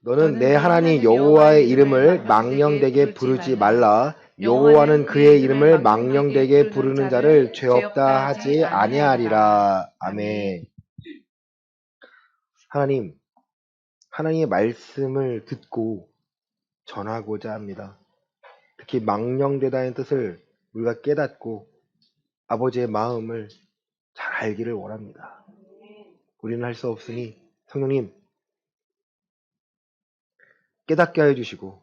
너는 내 하나님 여호와의 이름을 망령되게 부르지 말라. 여호와는 그의 이름을 망령되게 부르는 자를 죄 없다 하지 아니하리라. 아멘. 하나님의 말씀을 듣고 전하고자 합니다. 특히 망령되다는 뜻을 우리가 깨닫고 아버지의 마음을 잘 알기를 원합니다. 우리는 할 수 없으니 성령님 깨닫게 하여 주시고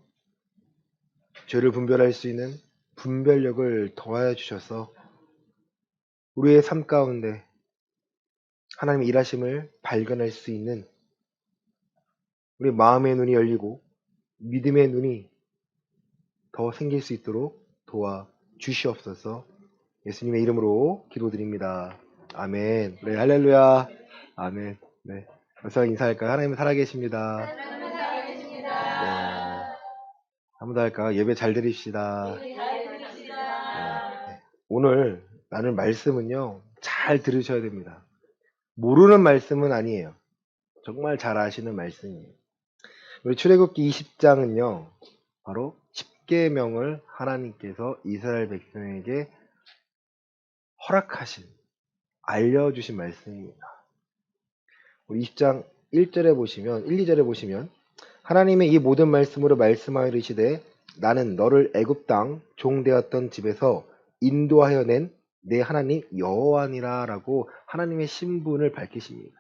죄를 분별할 수 있는 분별력을 더하여 주셔서 우리의 삶 가운데 하나님의 일하심을 발견할 수 있는 우리 마음의 눈이 열리고 믿음의 눈이 더 생길 수 있도록 도와 주시옵소서. 예수님의 이름으로 기도드립니다. 아멘. 네, 할렐루야. 아멘. 네. 벌써 인사할까요? 하나님은 살아계십니다. 네. 한 번 더 할까요? 예배 잘 드립시다. 네. 오늘 나눌 말씀은요, 잘 들으셔야 됩니다. 모르는 말씀은 아니에요. 정말 잘 아시는 말씀이에요. 우리 출애굽기 20장은요, 바로 10계명을 하나님께서 이스라엘 백성에게 허락하신, 알려주신 말씀입니다. 우리 20장 1절에 보시면, 1, 2절에 보시면 하나님의 이 모든 말씀으로 말씀하여 이르시되 나는 너를 애굽 땅 종되었던 집에서 인도하여 낸 내 하나님 여호와니라 라고 하나님의 신분을 밝히십니다.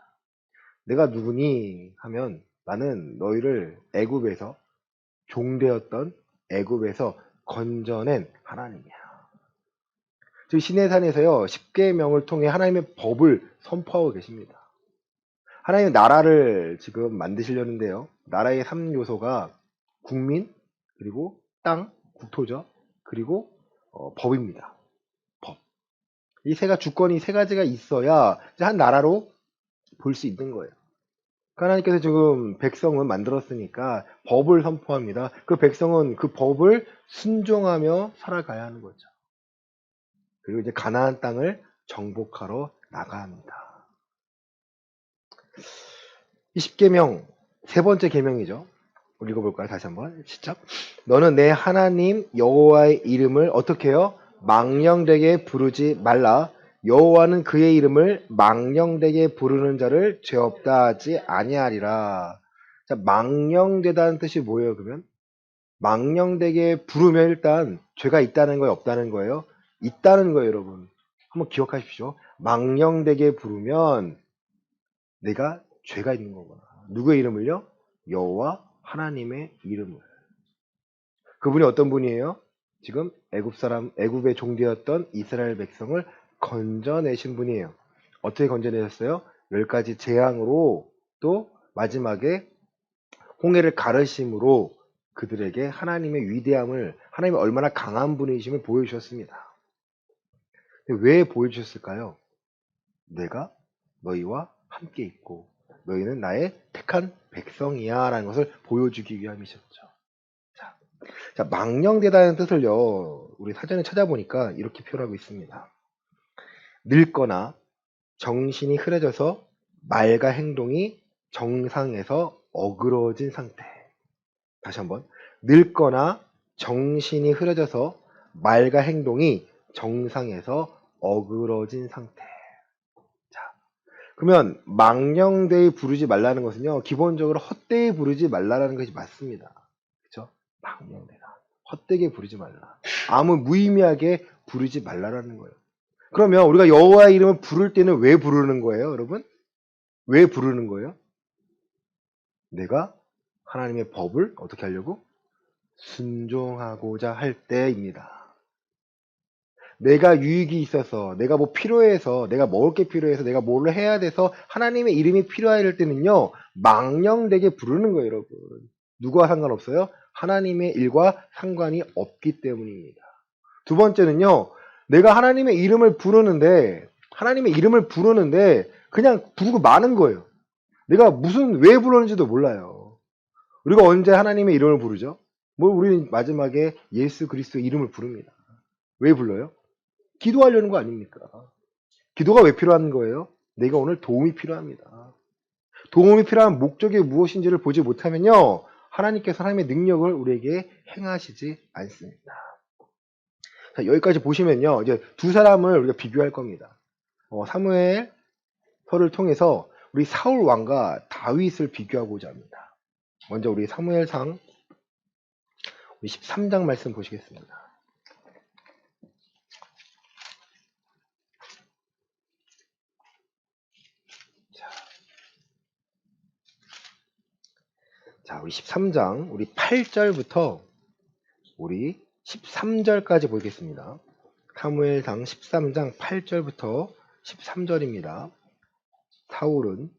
내가 누구니 하면 나는 너희를 애굽에서 종되었던 애굽에서 건져낸 하나님이야. 즉 시내산에서요 10계명을 통해 하나님의 법을 선포하고 계십니다. 하나님의 나라를 지금 만드시려는데요. 나라의 3요소가 국민, 그리고 땅, 국토죠. 그리고 법입니다. 법. 이 주권이 세 가지가 있어야 이제 한 나라로 볼 수 있는 거예요. 하나님께서 지금 백성은 만들었으니까 법을 선포합니다. 그 백성은 그 법을 순종하며 살아가야 하는 거죠. 그리고 이제 가나안 땅을 정복하러 나가야 합니다. 20계명 세 번째 계명이죠. 읽어볼까요? 다시 한번 시작. 너는 내 하나님 여호와의 이름을 어떻게 해요? 망령되게 부르지 말라. 여호와는 그의 이름을 망령되게 부르는 자를 죄 없다 하지 아니하리라. 자, 망령되다는 뜻이 뭐예요? 그러면 망령되게 부르면 일단 죄가 있다는 거예요, 없다는 거예요? 있다는 거예요, 여러분. 한번 기억하십시오. 망령되게 부르면 내가 죄가 있는 거구나. 누구의 이름을요? 여호와 하나님의 이름을. 그분이 어떤 분이에요? 지금 애굽의 종되었던 이스라엘 백성을 건져내신 분이에요. 어떻게 건져내셨어요? 10가지 재앙으로 또 마지막에 홍해를 가르심으로 그들에게 하나님의 위대함을, 하나님이 얼마나 강한 분이심을 보여주셨습니다. 왜 보여주셨을까요? 내가 너희와 함께 있고 너희는 나의 택한 백성이야 라는 것을 보여주기 위함이셨죠. 자, 망령되다는 뜻을요, 우리 사전에 찾아보니까 이렇게 표현하고 있습니다. 늙거나 정신이 흐려져서 말과 행동이 정상에서 어그러진 상태. 다시 한번. 늙거나 정신이 흐려져서 말과 행동이 정상에서 어그러진 상태. 자, 그러면 망령되이 부르지 말라는 것은요, 기본적으로 헛되이 부르지 말라는 것이 맞습니다. 그렇죠? 망령되다. 헛되게 부르지 말라. 아무 무의미하게 부르지 말라라는 거예요. 그러면 우리가 여호와의 이름을 부를 때는 왜 부르는 거예요, 여러분? 왜 부르는 거예요? 내가 하나님의 법을 어떻게 하려고? 순종하고자 할 때입니다. 내가 유익이 있어서, 내가 뭐 필요해서, 내가 먹을 게 필요해서, 내가 뭘 해야 돼서 하나님의 이름이 필요할 때는요, 망령되게 부르는 거예요, 여러분. 누구와 상관없어요? 하나님의 일과 상관이 없기 때문입니다. 두 번째는요, 내가 하나님의 이름을 부르는데 그냥 부르고 마는 거예요. 내가 왜 부르는지도 몰라요. 우리가 언제 하나님의 이름을 부르죠? 우리는 마지막에 예수 그리스도의 이름을 부릅니다. 왜 불러요? 기도하려는 거 아닙니까? 기도가 왜 필요한 거예요? 내가 오늘 도움이 필요합니다. 도움이 필요한 목적이 무엇인지를 보지 못하면요, 하나님께서 하나님의 능력을 우리에게 행하시지 않습니다. 자, 여기까지 보시면요, 이제 두 사람을 우리가 비교할 겁니다. 사무엘서를 통해서 우리 사울 왕과 다윗을 비교하고자 합니다. 먼저 우리 사무엘상 13장 말씀 보시겠습니다. 자, 우리 13장, 우리 8절부터 우리 13절까지 보겠습니다. 사무엘상 13장 8절부터 13절입니다.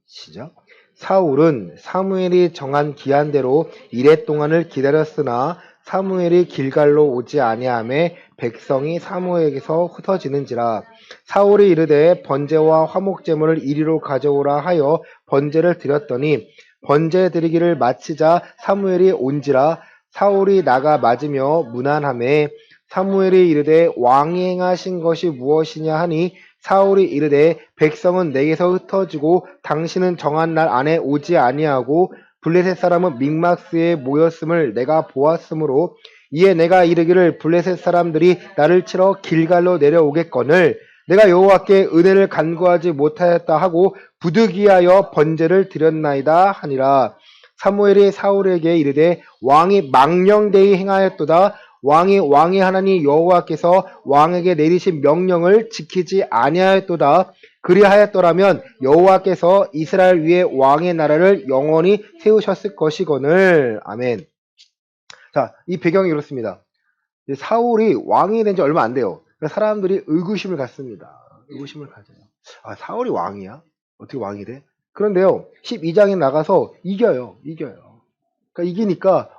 시작. 사울은 사무엘이 정한 기한대로 이레 동안을 기다렸으나 사무엘이 길갈로 오지 아니하매 백성이 사무엘에게서 흩어지는지라. 사울이 이르되 번제와 화목제물을 이리로 가져오라 하여 번제를 드렸더니 번제 드리기를 마치자 사무엘이 온지라. 사울이 나가 맞으며 무난하매 사무엘이 이르되 왕이 행하신 것이 무엇이냐 하니 사울이 이르되 백성은 내게서 흩어지고 당신은 정한 날 안에 오지 아니하고 블레셋 사람은 믹마스에 모였음을 내가 보았으므로 이에 내가 이르기를 블레셋 사람들이 나를 치러 길갈로 내려오겠거늘 내가 여호와께 은혜를 간구하지 못하였다 하고 부득이하여 번제를 드렸나이다 하니라. 사무엘이 사울에게 이르되 왕이 망령되이 행하였도다. 왕의 하나님 여호와께서 왕에게 내리신 명령을 지키지 아니하였도다. 그리하였더라면 여호와께서 이스라엘 위에 왕의 나라를 영원히 세우셨을 것이거늘. 아멘. 자, 이 배경이 이렇습니다. 사울이 왕이 된 지 얼마 안 돼요. 사람들이 의구심을 갖습니다. 의구심을 가져요. 아, 사울이 왕이야? 어떻게 왕이 돼? 그런데요, 12장에 나가서 이겨요. 그러니까 이기니까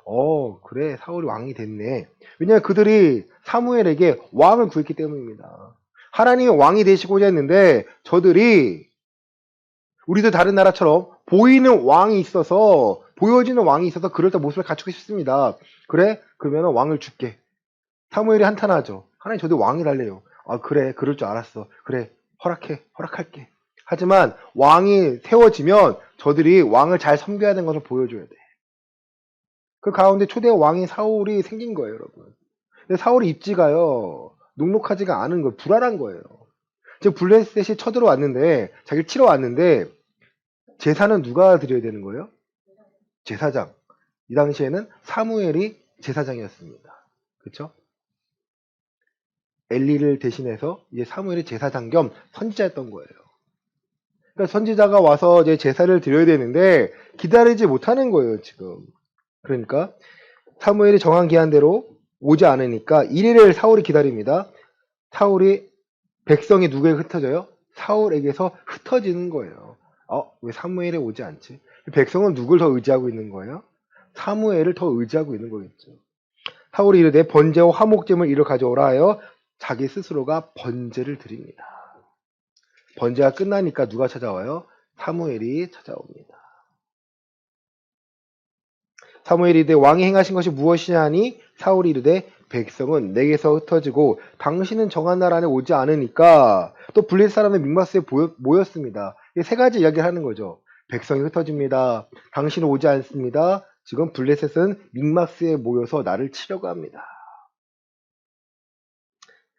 그래, 사울이 왕이 됐네. 왜냐하면 그들이 사무엘에게 왕을 구했기 때문입니다. 하나님이 왕이 되시고자 했는데 저들이 우리도 다른 나라처럼 보이는 왕이 있어서, 보여지는 왕이 있어서 그럴듯한 모습을 갖추고 싶습니다. 그래? 그러면 왕을 줄게. 사무엘이 한탄하죠. 하나님, 저도 왕이 달래요. 아, 그래, 그럴 줄 알았어. 그래, 허락할게. 하지만 왕이 세워지면 저들이 왕을 잘 섬겨야 되는 것을 보여줘야 돼. 그 가운데 초대 왕인 사울이 생긴 거예요, 여러분. 근데 사울의 입지가요, 녹록하지가 않은 거예요. 불안한 거예요. 지금 블레셋이 쳐들어왔는데, 자기를 치러 왔는데, 제사는 누가 드려야 되는 거예요? 제사장. 이 당시에는 사무엘이 제사장이었습니다. 그렇죠? 엘리를 대신해서 이제 사무엘이 제사장 겸 선지자였던 거예요. 그러니까 선지자가 와서 이제 제사를 드려야 되는데 기다리지 못하는 거예요, 지금. 그러니까 사무엘이 정한 기한대로 오지 않으니까 1일을 사울이 기다립니다. 백성이 누구에게 흩어져요? 사울에게서 흩어지는 거예요. 왜 사무엘이 오지 않지? 백성은 누굴 더 의지하고 있는 거예요? 사무엘을 더 의지하고 있는 거겠죠. 사울이 이르되 번제와 화목제물 이를 가져오라 하여 자기 스스로가 번제를 드립니다. 번제가 끝나니까 누가 찾아와요? 사무엘이 찾아옵니다. 사무엘이 이르되 왕이 행하신 것이 무엇이냐 하니 사울이 이르되 백성은 내게서 흩어지고 당신은 정한 날 안에 오지 않으니까. 또 블레셋 사람의 믹마스에 모였습니다. 이 세 가지 이야기를 하는 거죠. 백성이 흩어집니다. 당신은 오지 않습니다. 지금 블레셋은 믹마스에 모여서 나를 치려고 합니다.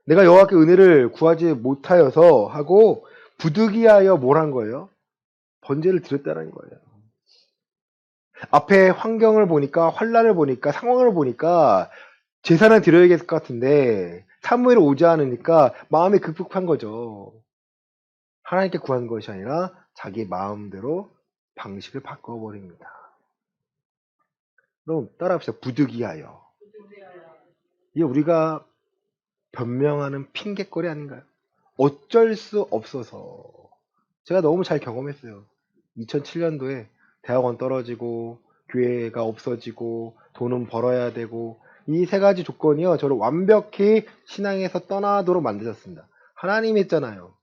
내가 여호와께 은혜를 구하지 못하여서 하고 부득이하여 뭘 한 거예요? 번제를 드렸다는 거예요. 앞에 환경을 보니까, 환란을 보니까, 상황을 보니까 제사는 드려야겠을 것 같은데 사무엘이 오지 않으니까 마음이 급급한 거죠. 하나님께 구한 것이 아니라 자기 마음대로 방식을 바꿔버립니다. 그럼 따라합시다. 부득이하여. 이게 우리가 변명하는 핑계거리 아닌가요? 어쩔 수 없어서. 제가 너무 잘 경험했어요. 2007년도에 대학원 떨어지고 교회가 없어지고 돈은 벌어야 되고 이 세 가지 조건이요, 저를 완벽히 신앙에서 떠나도록 만드셨습니다. 하나님이 했잖아요.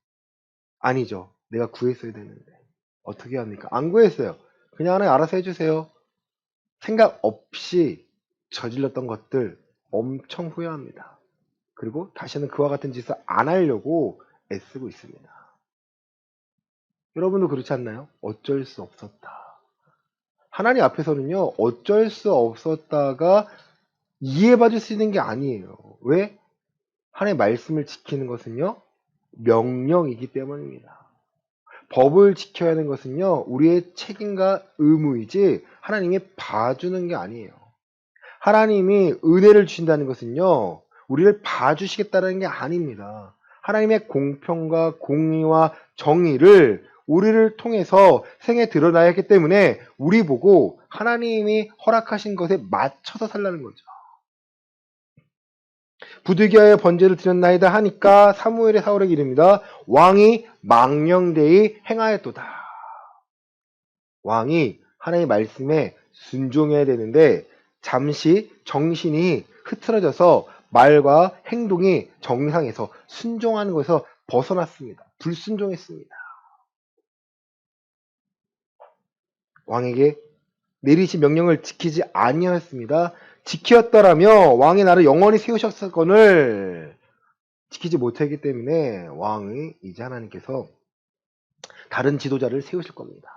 아니죠. 내가 구했어야 되는데 어떻게 합니까? 안 구했어요. 그냥 하나님 알아서 해주세요. 생각 없이 저질렀던 것들 엄청 후회합니다. 그리고 다시는 그와 같은 짓을 안 하려고 애쓰고 있습니다. 여러분도 그렇지 않나요? 어쩔 수 없었다. 하나님 앞에서는요, 어쩔 수 없었다가 이해받을 수 있는 게 아니에요. 왜? 하나님의 말씀을 지키는 것은요, 명령이기 때문입니다. 법을 지켜야 하는 것은요, 우리의 책임과 의무이지 하나님이 봐주는 게 아니에요. 하나님이 은혜를 주신다는 것은요, 우리를 봐주시겠다는 게 아닙니다. 하나님의 공평과 공의와 정의를 우리를 통해서 생에 드러나야 하기 때문에 우리 보고 하나님이 허락하신 것에 맞춰서 살라는 거죠. 부득이하여 번제를 드렸나이다 하니까 사무엘의 사울에게 이릅니다. 왕이 망령되이 행하였도다. 왕이 하나님의 말씀에 순종해야 되는데 잠시 정신이 흐트러져서 말과 행동이 정상에서 순종하는 것에서 벗어났습니다. 불순종했습니다. 왕에게 내리신 명령을 지키지 아니하였습니다. 지켰더라면 왕이 나를 영원히 세우셨건을 지키지 못했기 때문에 왕이 이제 하나님께서 다른 지도자를 세우실 겁니다.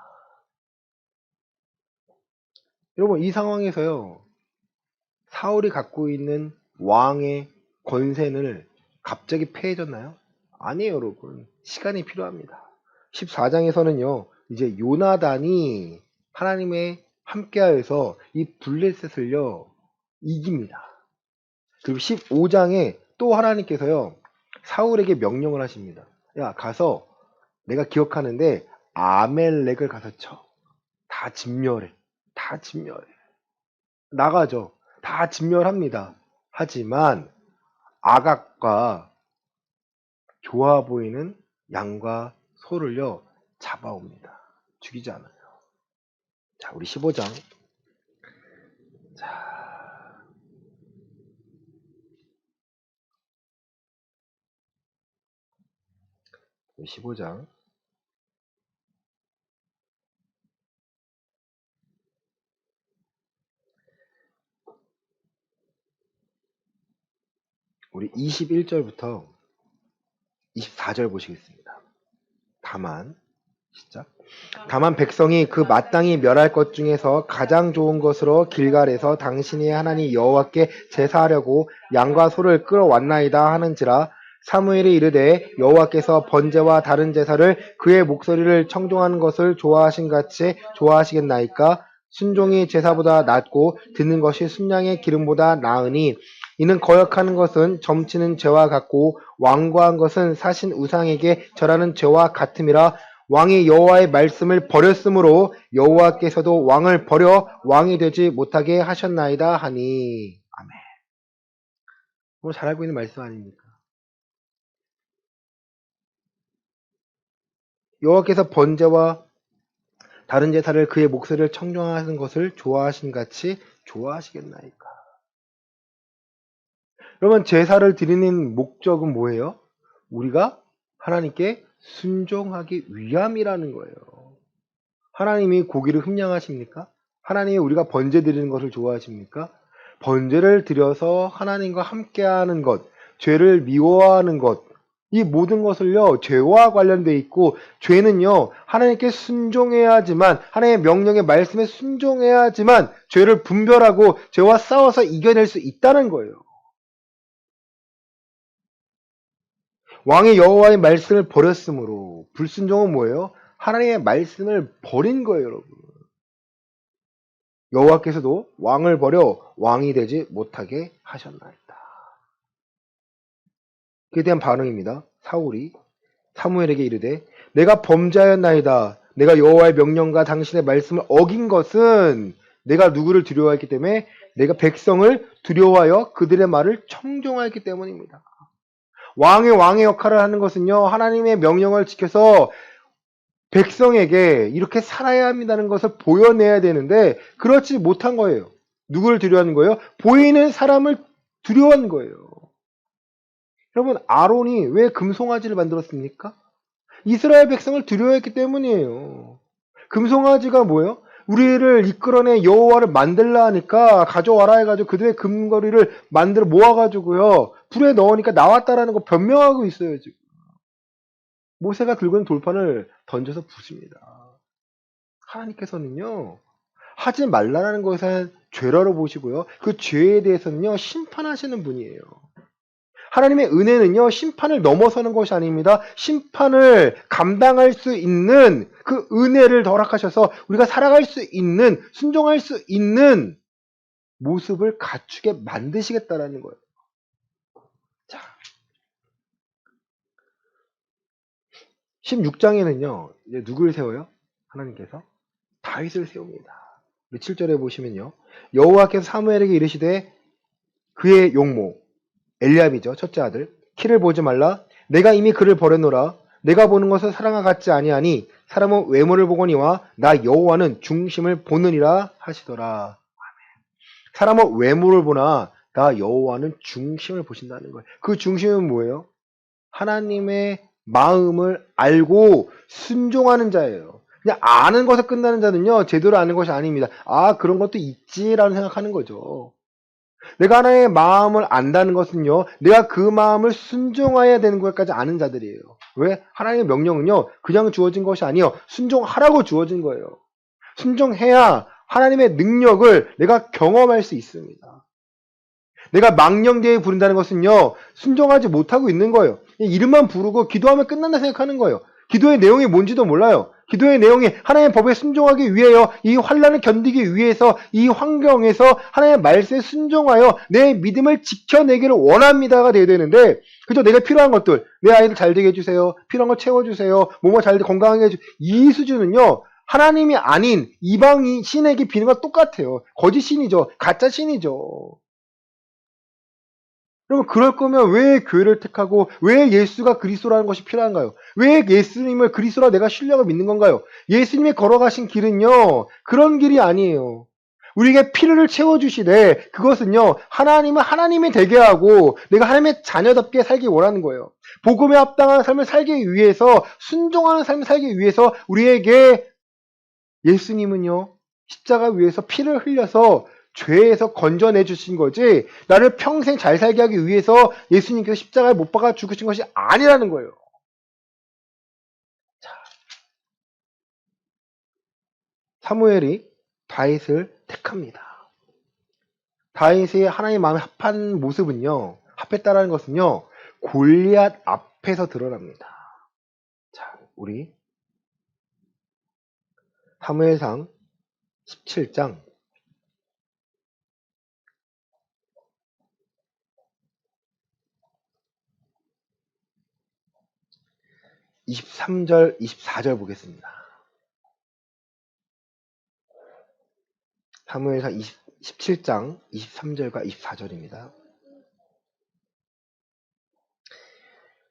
여러분, 이 상황에서요, 사울이 갖고 있는 왕의 권세는 갑자기 패해졌나요? 아니에요, 여러분. 시간이 필요합니다. 14장에서는요, 이제 요나단이 하나님의 함께하여서 이 블레셋을요, 이깁니다. 그리고 15장에 또 하나님께서요, 사울에게 명령을 하십니다. 야, 가서 내가 기억하는데 아멜렉을 가서 쳐. 다 진멸해. 다 진멸해. 나가죠. 다 진멸합니다. 하지만 아각과 좋아 보이는 양과 소를요, 잡아옵니다. 죽이지 않아요. 자, 우리 15장. 자, 15장. 우리 21절부터 24절 보시겠습니다. 다만, 시작. 다만 백성이 그 마땅히 멸할 것 중에서 가장 좋은 것으로 길갈에서 당신이 하나님 여호와께 제사하려고 양과 소를 끌어왔나이다 하는지라. 사무엘이 이르되 여호와께서 번제와 다른 제사를 그의 목소리를 청종하는 것을 좋아하신 같이 좋아하시겠나이까? 순종이 제사보다 낫고 듣는 것이 순양의 기름보다 나으니 이는 거역하는 것은 점치는 죄와 같고 완고한 것은 사신 우상에게 절하는 죄와 같음이라. 왕이 여호와의 말씀을 버렸으므로 여호와께서도 왕을 버려 왕이 되지 못하게 하셨나이다 하니. 아멘. 뭐 잘 알고 있는 말씀 아닙니까? 여호와께서 번제와 다른 제사를 그의 목소리를 청종하는 것을 좋아하신 같이 좋아하시겠나이까? 여러분, 제사를 드리는 목적은 뭐예요? 우리가 하나님께 순종하기 위함이라는 거예요. 하나님이 고기를 흠냥하십니까? 하나님이 우리가 번제 드리는 것을 좋아하십니까? 번제를 드려서 하나님과 함께하는 것, 죄를 미워하는 것, 이 모든 것을요, 죄와 관련되어 있고, 죄는요, 하나님께 순종해야지만, 하나님의 명령의 말씀에 순종해야지만, 죄를 분별하고, 죄와 싸워서 이겨낼 수 있다는 거예요. 왕이 여호와의 말씀을 버렸으므로, 불순종은 뭐예요? 하나님의 말씀을 버린 거예요, 여러분. 여호와께서도 왕을 버려 왕이 되지 못하게 하셨나이다. 그에 대한 반응입니다. 사울이 사무엘에게 이르되 내가 범죄하였나이다. 내가 여호와의 명령과 당신의 말씀을 어긴 것은 내가 누구를 두려워했기 때문에 내가 백성을 두려워하여 그들의 말을 청종하였기 때문입니다. 왕의 역할을 하는 것은요, 하나님의 명령을 지켜서 백성에게 이렇게 살아야 한다는 것을 보여내야 되는데 그렇지 못한 거예요. 누구를 두려워하는 거예요? 보이는 사람을 두려워하는 거예요. 여러분, 아론이 왜 금송아지를 만들었습니까? 이스라엘 백성을 두려워했기 때문이에요. 금송아지가 뭐예요? 우리를 이끌어내 여호와를 만들라 하니까 가져와라 해가지고 그들의 금거리를 만들어 모아가지고요, 불에 넣으니까 나왔다라는 거 변명하고 있어요, 지금. 모세가 들고 있는 돌판을 던져서 부십니다. 하나님께서는요, 하지 말라는 것은 죄라로 보시고요. 그 죄에 대해서는요, 심판하시는 분이에요. 하나님의 은혜는요, 심판을 넘어서는 것이 아닙니다. 심판을 감당할 수 있는 그 은혜를 허락하셔서 우리가 살아갈 수 있는, 순종할 수 있는 모습을 갖추게 만드시겠다라는 거예요. 자, 16장에는요, 이제 누구를 세워요? 하나님께서 다윗을 세웁니다. 7절에 보시면요, 여호와께서 사무엘에게 이르시되 그의 용모 엘리압이죠, 첫째 아들, 키를 보지 말라. 내가 이미 그를 버렸노라. 내가 보는 것은 사람과 같지 아니하니 사람은 외모를 보거니와 나 여호와는 중심을 보느니라 하시더라. 사람은 외모를 보나 나 여호와는 중심을 보신다는 거예요. 그 중심은 뭐예요? 하나님의 마음을 알고 순종하는 자예요. 그냥 아는 것에 끝나는 자는요, 제대로 아는 것이 아닙니다. 아, 그런 것도 있지라는 생각하는 거죠. 내가 하나님의 마음을 안다는 것은요, 내가 그 마음을 순종해야 되는 것까지 아는 자들이에요. 왜? 하나님의 명령은요, 그냥 주어진 것이 아니에요. 순종하라고 주어진 거예요. 순종해야 하나님의 능력을 내가 경험할 수 있습니다. 내가 망령되이 부른다는 것은요, 순종하지 못하고 있는 거예요. 이름만 부르고 기도하면 끝난다 생각하는 거예요. 기도의 내용이 뭔지도 몰라요. 기도의 내용이 하나님의 법에 순종하기 위하여, 이 환난을 견디기 위해서, 이 환경에서 하나님의 말씀에 순종하여 내 믿음을 지켜내기를 원합니다가 되어야 되는데, 그저 내가 필요한 것들, 내 아이들 잘 되게 해주세요, 필요한 거 채워주세요, 뭐뭐 잘 건강하게 해주세요, 이 수준은요, 하나님이 아닌 이방인 신에게 비는 것 똑같아요. 거짓 신이죠. 가짜 신이죠. 그러면 그럴 거면 왜 교회를 택하고 왜 예수가 그리스도라는 것이 필요한가요? 왜 예수님을 그리스도라 내가 신뢰하고 믿는 건가요? 예수님이 걸어가신 길은요, 그런 길이 아니에요. 우리에게 피를 채워주시되 그것은요, 하나님은 하나님이 되게 하고 내가 하나님의 자녀답게 살기 원하는 거예요. 복음에 합당한 삶을 살기 위해서, 순종하는 삶을 살기 위해서 우리에게 예수님은요, 십자가 위에서 피를 흘려서 죄에서 건져내 주신 거지, 나를 평생 잘 살게 하기 위해서 예수님께서 십자가에 못 박아 죽으신 것이 아니라는 거예요. 자, 사무엘이 다윗을 택합니다. 다윗이 하나님 마음에 합한 모습은요, 합했다라는 것은요, 골리앗 앞에서 드러납니다. 자, 우리 사무엘상 17장 23절, 24절 보겠습니다. 사무엘상 17장 23절과 24절입니다.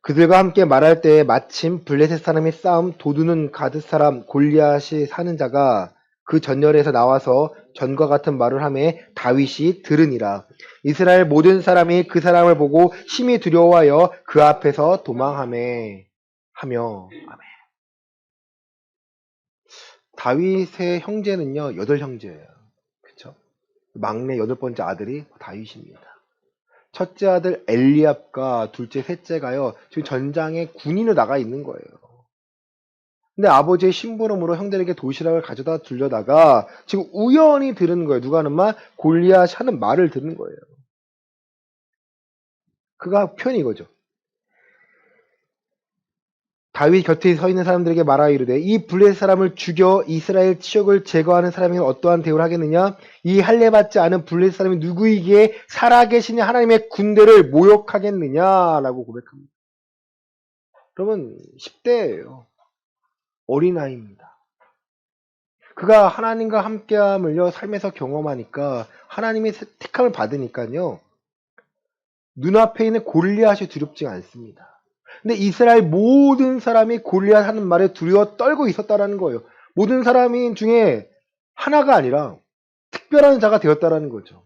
그들과 함께 말할 때에 마침 블레셋 사람의 싸움 도두는 가드 사람 골리앗이 사는 자가 그 전열에서 나와서 전과 같은 말을 하매 다윗이 들으니라. 이스라엘 모든 사람이 그 사람을 보고 심히 두려워하여 그 앞에서 도망하며 하며. 아멘. 다윗의 형제는요, 8형제예요. 그쵸? 막내 8번째 아들이 다윗입니다. 첫째 아들 엘리압과 둘째, 셋째가요, 지금 전장에 군인으로 나가 있는 거예요. 근데 아버지의 심부름으로 형들에게 도시락을 가져다 주려다가 지금 우연히 들은 거예요. 누가 하는 말? 골리앗이 하는 말을 들은 거예요. 그가 표현이 이거죠. 다윗 곁에 서 있는 사람들에게 말하여 이르되 이 블레셋 사람을 죽여 이스라엘 치욕을 제거하는 사람이 어떠한 대우를 하겠느냐? 이 할례받지 않은 블레셋 사람이 누구이기에 살아계신 하나님의 군대를 모욕하겠느냐라고 고백합니다. 여러분, 10대예요. 어린아이입니다. 그가 하나님과 함께함을요, 삶에서 경험하니까, 하나님의 택함을 받으니까요, 눈앞에 있는 골리앗이 두렵지 않습니다. 근데 이스라엘 모든 사람이 골리앗 하는 말에 두려워 떨고 있었다라는 거예요. 모든 사람인 중에 하나가 아니라 특별한 자가 되었다라는 거죠.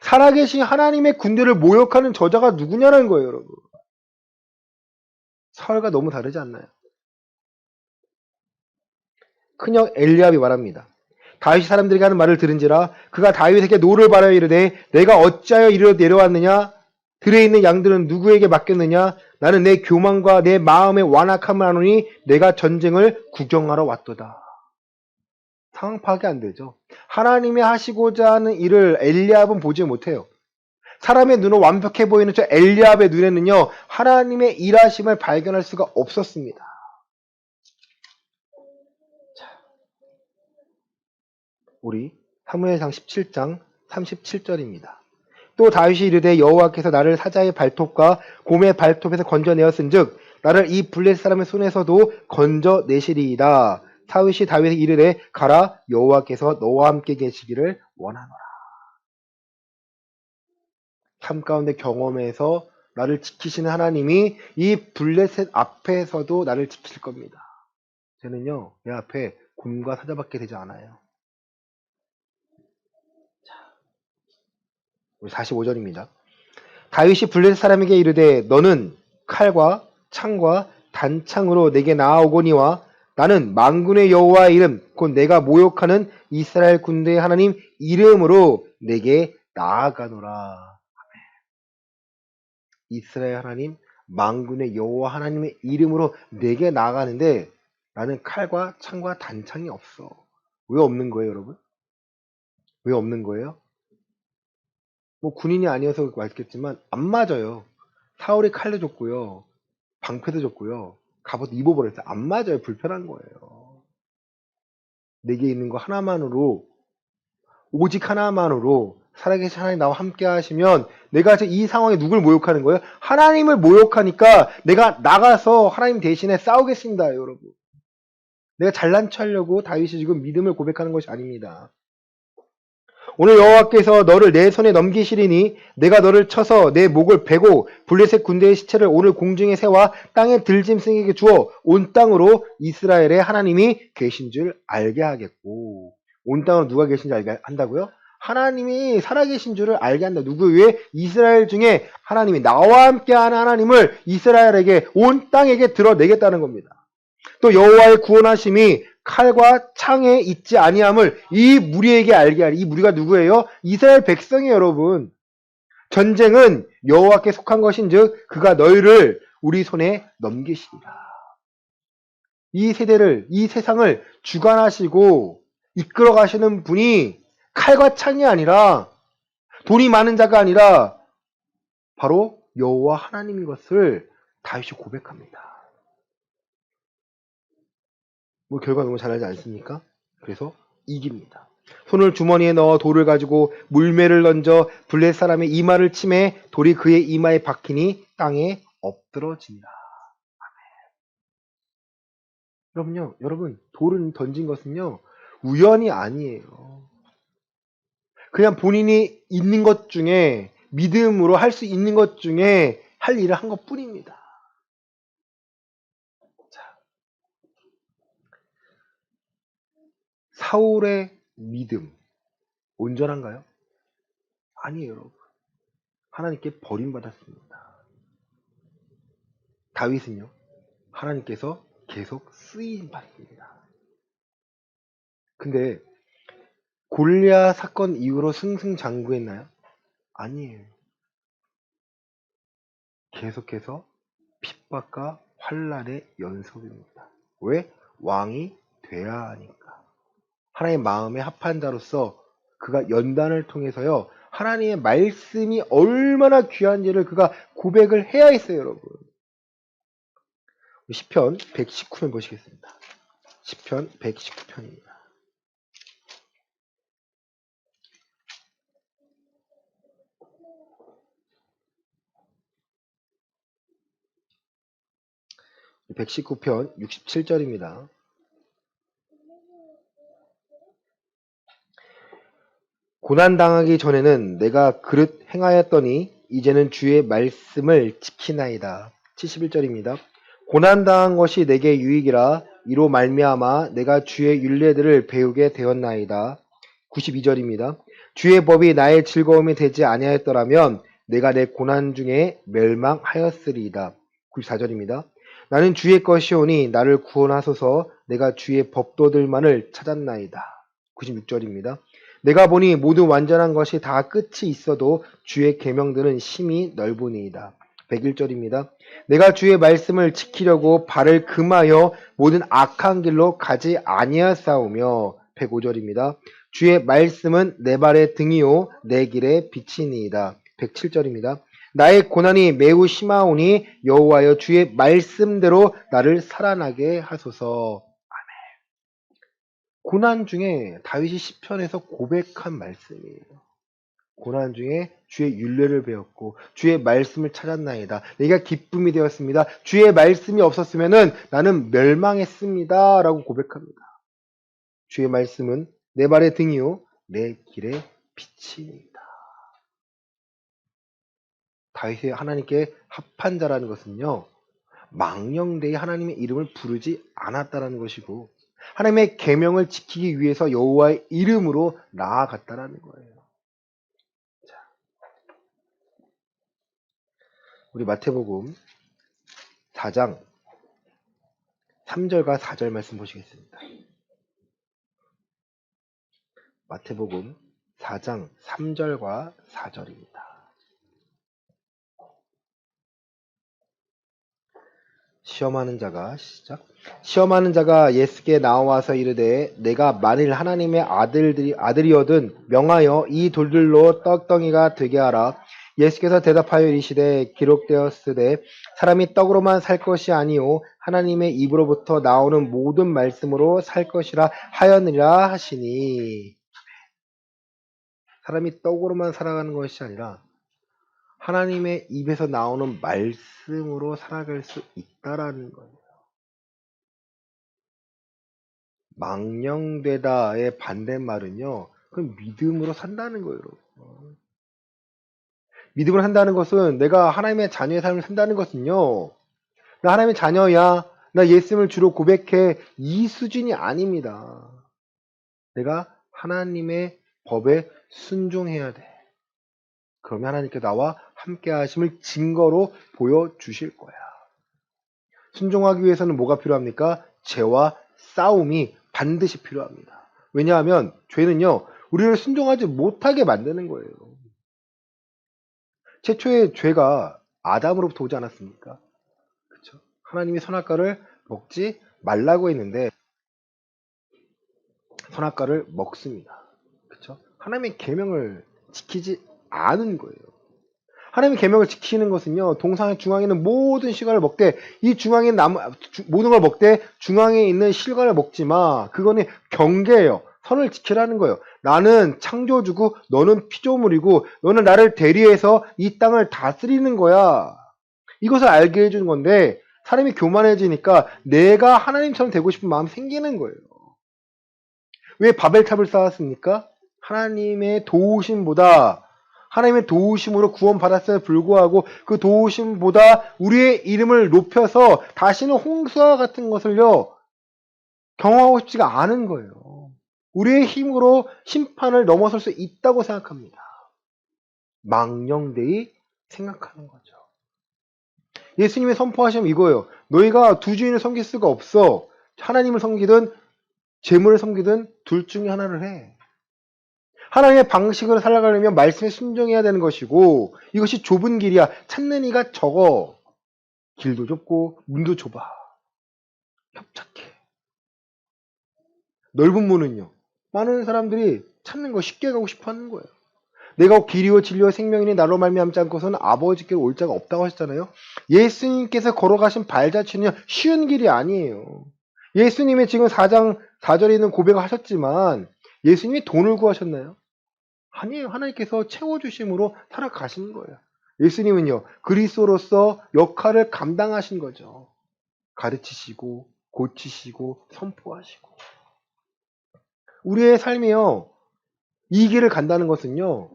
살아계신 하나님의 군대를 모욕하는 저자가 누구냐라는 거예요, 여러분. 사울과 너무 다르지 않나요? 큰형 엘리압이 말합니다. 다윗이 사람들에게 하는 말을 들은지라 그가 다윗에게 노를 바라여 이르되 내가 어찌하여 이리로 내려왔느냐? 들에 있는 양들은 누구에게 맡겼느냐? 나는 내 교만과 내 마음의 완악함을 아노니 내가 전쟁을 구경하러 왔도다. 상황 파악이 안 되죠. 하나님이 하시고자 하는 일을 엘리압은 보지 못해요. 사람의 눈은 완벽해 보이는 저 엘리압의 눈에는요, 하나님의 일하심을 발견할 수가 없었습니다. 우리 사무엘상 17장 37절입니다. 또 다윗이 이르되 여호와께서 나를 사자의 발톱과 곰의 발톱에서 건져내었은즉 나를 이 블레셋 사람의 손에서도 건져내시리이다. 다윗이 다윗에게 이르되 가라, 여호와께서 너와 함께 계시기를 원하노라. 삶 가운데 경험에서 나를 지키시는 하나님이 이 블레셋 앞에서도 나를 지킬 겁니다. 저는요, 내 앞에 곰과 사자밖에 되지 않아요. 우리 45절입니다. 다윗이 블레셋 사람에게 이르되 너는 칼과 창과 단창으로 내게 나아오거니와 나는 만군의 여호와의 이름 곧 내가 모욕하는 이스라엘 군대의 하나님 이름으로 내게 나아가노라. 이스라엘 하나님 만군의 여호와 하나님의 이름으로 내게 나아가는데 나는 칼과 창과 단창이 없어. 왜 없는 거예요, 여러분? 왜 없는 거예요? 뭐 군인이 아니어서 맞겠지만 안 맞아요. 사울이 칼도 줬고요. 방패도 줬고요. 갑옷 입어버렸어요. 안 맞아요. 불편한 거예요. 내게 있는 거 하나만으로, 오직 하나만으로 살아계신 하나님 나와 함께 하시면 내가 이 상황에 누굴 모욕하는 거예요? 하나님을 모욕하니까 내가 나가서 하나님 대신에 싸우겠습니다, 여러분. 내가 잘난 척하려고 다윗이 지금 믿음을 고백하는 것이 아닙니다. 오늘 여호와께서 너를 내 손에 넘기시리니 내가 너를 쳐서 내 목을 베고 블레셋 군대의 시체를 오늘 공중에 세워 땅의 들짐승에게 주어 온 땅으로 이스라엘의 하나님이 계신 줄 알게 하겠고. 온 땅으로 누가 계신지 알게 한다고요? 하나님이 살아계신 줄을 알게 한다. 누구 위에? 이스라엘 중에 하나님이 나와 함께하는 하나님을 이스라엘에게 온 땅에게 드러내겠다는 겁니다. 또 여호와의 구원하심이 칼과 창에 있지 아니함을 이 무리에게 알게 하리. 이 무리가 누구예요? 이스라엘 백성이에요, 여러분. 전쟁은 여호와께 속한 것인즉 그가 너희를 우리 손에 넘기시리라. 이 세대를, 이 세상을 주관하시고 이끌어 가시는 분이 칼과 창이 아니라 돈이 많은 자가 아니라 바로 여호와 하나님인 것을 다윗이 고백합니다. 뭐 결과 너무 잘 알지 않습니까? 그래서 이깁니다. 손을 주머니에 넣어 돌을 가지고 물매를 던져 블레셋 사람의 이마를 치매 돌이 그의 이마에 박히니 땅에 엎드러지니라. 여러분요, 여러분 돌을 던진 것은요 우연이 아니에요. 그냥 본인이 있는 것 중에 믿음으로 할 수 있는 것 중에 할 일을 한 것뿐입니다. 사울의 믿음 온전한가요? 아니에요, 여러분. 하나님께 버림받았습니다. 다윗은요, 하나님께서 계속 쓰임 받습니다. 근데 골리앗 사건 이후로 승승장구했나요? 아니에요. 계속해서 핍박과 환난의 연속입니다. 왜? 왕이 돼야 하니까. 하나님의 마음에 합한 자로서 그가 연단을 통해서요, 하나님의 말씀이 얼마나 귀한지를 그가 고백을 해야 했어요, 여러분. 시편 119편 보시겠습니다. 시편 119편입니다. (119편) 67절입니다. 고난당하기 전에는 내가 그릇 행하였더니 이제는 주의 말씀을 지키나이다. 71절입니다. 고난당한 것이 내게 유익이라 이로 말미암아 내가 주의 율례들을 배우게 되었나이다. 92절입니다. 주의 법이 나의 즐거움이 되지 아니하였더라면 내가 내 고난 중에 멸망하였으리이다. 94절입니다. 나는 주의 것이오니 나를 구원하소서. 내가 주의 법도들만을 찾았나이다. 96절입니다. 내가 보니 모두 완전한 것이 다 끝이 있어도 주의 계명들은 심히 넓으니이다. 101절입니다. 내가 주의 말씀을 지키려고 발을 금하여 모든 악한 길로 가지 아니하사오며 105절입니다. 주의 말씀은 내 발의 등이요 내 길의 빛이니이다. 107절입니다. 나의 고난이 매우 심하오니 여호와여 주의 말씀대로 나를 살아나게 하소서. 고난 중에 다윗이 시편에서 고백한 말씀이에요. 고난 중에 주의 율례를 배웠고 주의 말씀을 찾았나이다. 내가 기쁨이 되었습니다. 주의 말씀이 없었으면 나는 멸망했습니다. 라고 고백합니다. 주의 말씀은 내 발의 등이요 내 길의 빛이니이다. 다윗이 하나님께 합한 자라는 것은요, 망령되이 하나님의 이름을 부르지 않았다라는 것이고 하나님의 계명을 지키기 위해서 여호와의 이름으로 나아갔다라는 거예요. 자, 우리 마태복음 4장 3절과 4절 말씀 보시겠습니다. 마태복음 4장 3절과 4절입니다. 시험하는 자가 예수께 나와서 이르되 내가 만일 하나님의 아들이거든 명하여 이 돌들로 떡덩이가 되게 하라. 예수께서 대답하여 이르시되 기록되었으되 사람이 떡으로만 살 것이 아니요 하나님의 입으로부터 나오는 모든 말씀으로 살 것이라 하였느니라 하시니. 사람이 떡으로만 살아가는 것이 아니라 하나님의 입에서 나오는 말씀으로 살아갈 수 있다라는 거예요. 망령되다의 반대말은요, 그건 믿음으로 산다는 거예요, 여러분. 믿음을 한다는 것은 내가 하나님의 자녀의 삶을 산다는 것은요, 나 하나님의 자녀야, 나 예수님을 주로 고백해, 이 수준이 아닙니다. 내가 하나님의 법에 순종해야 돼. 그러면 하나님께 나와 함께 하심을 증거로 보여주실 거야. 순종하기 위해서는 뭐가 필요합니까? 죄와 싸움이 반드시 필요합니다. 왜냐하면 죄는요, 우리를 순종하지 못하게 만드는 거예요. 최초의 죄가 아담으로부터 오지 않았습니까? 그렇죠? 하나님이 선악과를 먹지 말라고 했는데 선악과를 먹습니다. 그렇죠? 하나님의 계명을 지키지 않은 거예요. 하나님의 계명을 지키는 것은요, 동상의 중앙에 있는 모든 실과를 먹되 이 중앙에 모든 걸 먹되 중앙에 있는 실과를 먹지 마. 그거는 경계예요. 선을 지키라는 거예요. 나는 창조주고 너는 피조물이고 너는 나를 대리해서 이 땅을 다스리는 거야. 이것을 알게 해주는 건데 사람이 교만해지니까 내가 하나님처럼 되고 싶은 마음이 생기는 거예요. 왜 바벨탑을 쌓았습니까? 하나님의 도우심보다 하나님의 도우심으로 구원받았음에 불구하고 그 도우심보다 우리의 이름을 높여서 다시는 홍수와 같은 것을요 경험하고 싶지가 않은 거예요. 우리의 힘으로 심판을 넘어설 수 있다고 생각합니다. 망령되이 생각하는 거죠. 예수님의 선포하시면 이거예요. 너희가 두 주인을 섬길 수가 없어. 하나님을 섬기든 재물을 섬기든 둘 중에 하나를 해. 하나님의 방식을 살아가려면 말씀에 순종해야 되는 것이고 이것이 좁은 길이야. 찾는 이가 적어. 길도 좁고 문도 좁아. 협착해. 넓은 문은요. 많은 사람들이 찾는 거 쉽게 가고 싶어 하는 거예요. 내가 길이요 진리요 생명이니 나로 말미암지 않고서는 아버지께로 올 자가 없다고 하셨잖아요. 예수님께서 걸어가신 발자취는 쉬운 길이 아니에요. 예수님이 지금 4장 4절에 있는 고백을 하셨지만 예수님이 돈을 구하셨나요? 아니에요. 하나님께서 채워주심으로 살아가신 거예요. 예수님은요, 그리스도로서 역할을 감당하신 거죠. 가르치시고, 고치시고, 선포하시고. 우리의 삶이요, 이 길을 간다는 것은요,